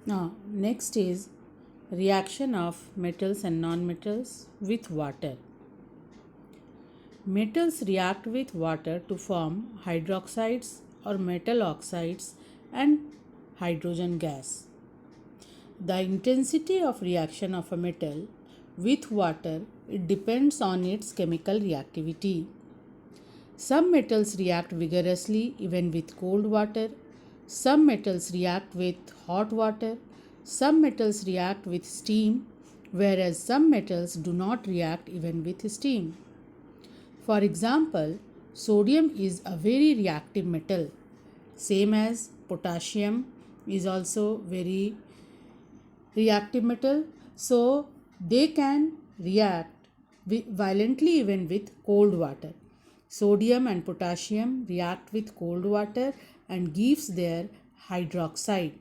Now, next is reaction of metals and nonmetals with water. Metals react with water to form hydroxides or metal oxides and hydrogen gas. The intensity of reaction of a metal with water it depends on its chemical reactivity. Some metals react vigorously even with cold water. Some metals react with hot water. Some metals react with steam, whereas some metals do not react even with steam. For example, sodium is a very reactive metal, same as potassium is also very reactive metal, so they can react violently even with cold water. Sodium and potassium react with cold water and gives their hydroxide.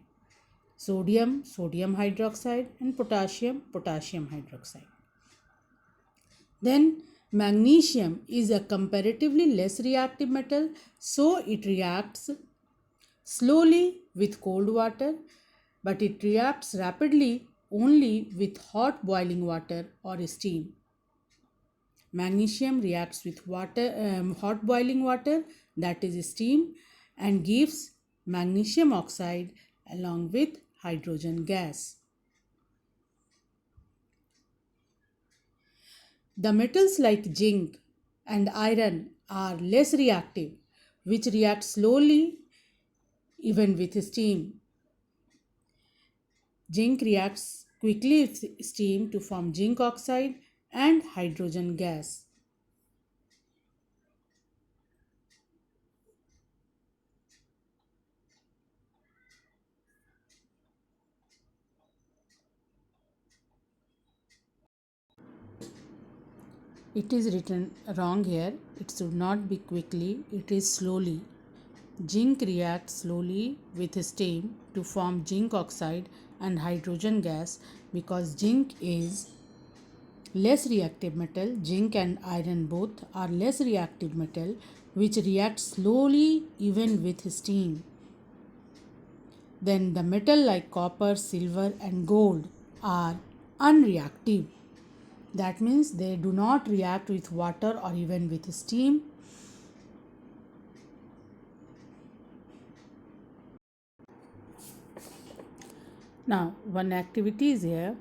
Sodium hydroxide, and potassium hydroxide. Then magnesium is a comparatively less reactive metal, so it reacts slowly with cold water, but it reacts rapidly only with hot boiling water or steam. Magnesium reacts with hot boiling water, that is steam, and gives magnesium oxide along with hydrogen gas. The metals like zinc and iron are less reactive, which react slowly even with steam. Zinc reacts quickly with steam to form zinc oxide and hydrogen gas. It is written wrong here. It should not be quickly, it is slowly. Zinc reacts slowly with steam to form zinc oxide and hydrogen gas because zinc is less reactive metal. Zinc and iron both are less reactive metal which react slowly even with steam. Then the metal like copper, silver and gold are unreactive. That means they do not react with water or even with steam. Now, one activity is here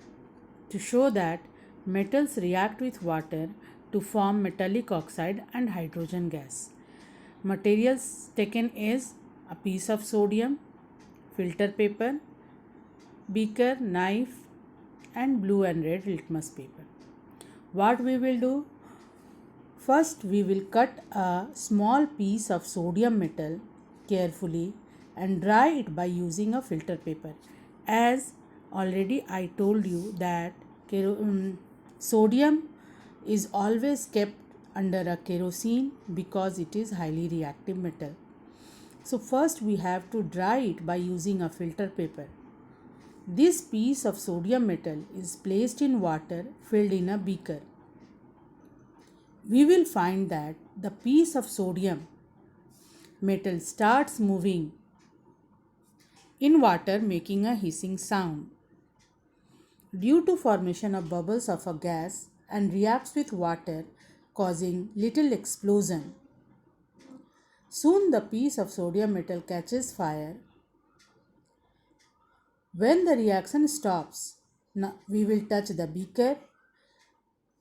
to show that metals react with water to form metallic oxide and hydrogen gas. Materials taken is a piece of sodium, filter paper, beaker, knife, and blue and red litmus paper. What we will do? First, we will cut a small piece of sodium metal carefully and dry it by using a filter paper. As already I told you that sodium is always kept under a kerosene because it is highly reactive metal. So first we have to dry it by using a filter paper. This piece of sodium metal is placed in water filled in a beaker. We will find that the piece of sodium metal starts moving in water making a hissing sound due to formation of bubbles of a gas and reacts with water causing little explosion. Soon the piece of sodium metal catches fire. When the reaction stops, now we will touch the beaker.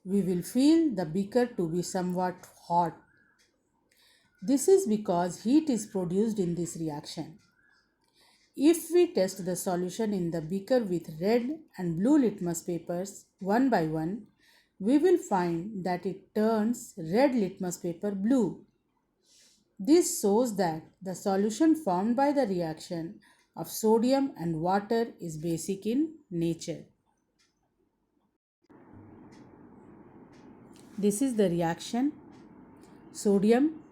We will feel the beaker to be somewhat hot. This is because heat is produced in this reaction. If we test the solution in the beaker with red and blue litmus papers one by one, we will find that it turns red litmus paper blue. This shows that the solution formed by the reaction of sodium and water is basic in nature. This is the reaction. Sodium,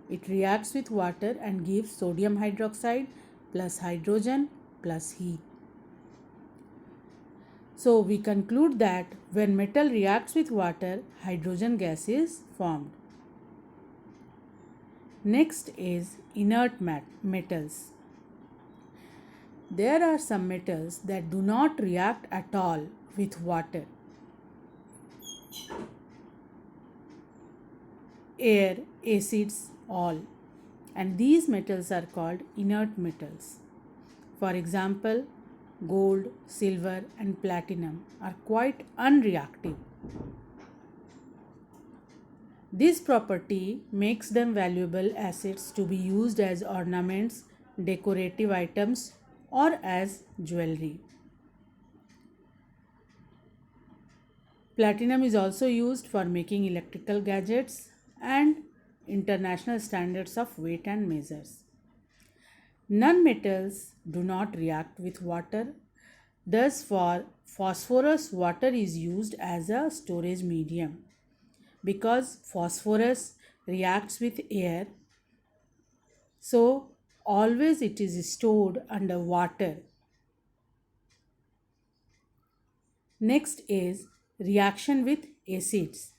it reacts with water and gives sodium hydroxide plus hydrogen plus heat. So we conclude that when metal reacts with water, hydrogen gas is formed. Next is inert metals. There are some metals that do not react at all with water, air, acids, all. And these metals are called inert metals. For example, gold, silver, and platinum are quite unreactive. This property makes them valuable assets to be used as ornaments, decorative items, or as jewelry. Platinum is also used for making electrical gadgets and international standards of weight and measures. Nonmetals do not react with water. Thus, for phosphorus, water is used as a storage medium. Because phosphorus reacts with air, so always it is stored under water. Next is reaction with acids.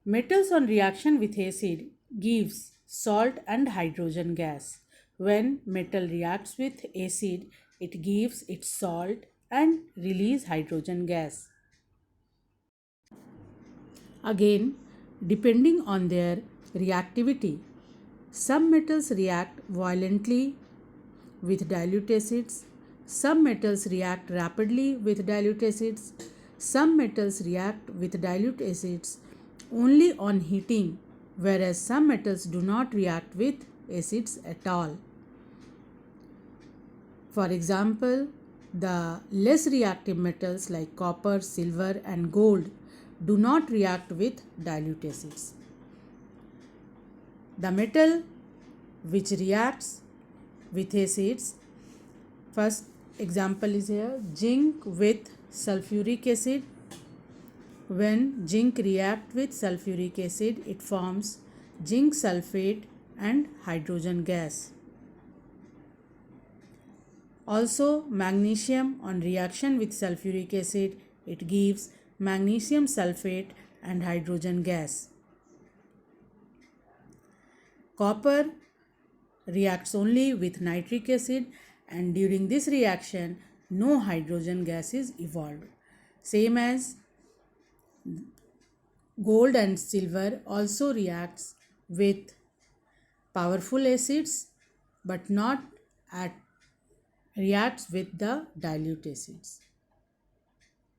Metals on reaction with acid gives salt and hydrogen gas. When metal reacts with acid, it gives its salt and release hydrogen gas. Again, depending on their reactivity, some metals react violently with dilute acids, some metals react rapidly with dilute acids, some metals react with dilute acids only on heating, whereas some metals do not react with acids at all. For example, the less reactive metals like copper, silver, and gold do not react with dilute acids. The metal which reacts with acids, first example is here, zinc with sulfuric acid. When zinc reacts with sulfuric acid, it forms zinc sulfate and hydrogen gas. Also, magnesium on reaction with sulfuric acid, it gives magnesium sulfate and hydrogen gas. Copper reacts only with nitric acid, and during this reaction no hydrogen gas is evolved. Same as gold and silver also reacts with powerful acids but not at reacts with the dilute acids.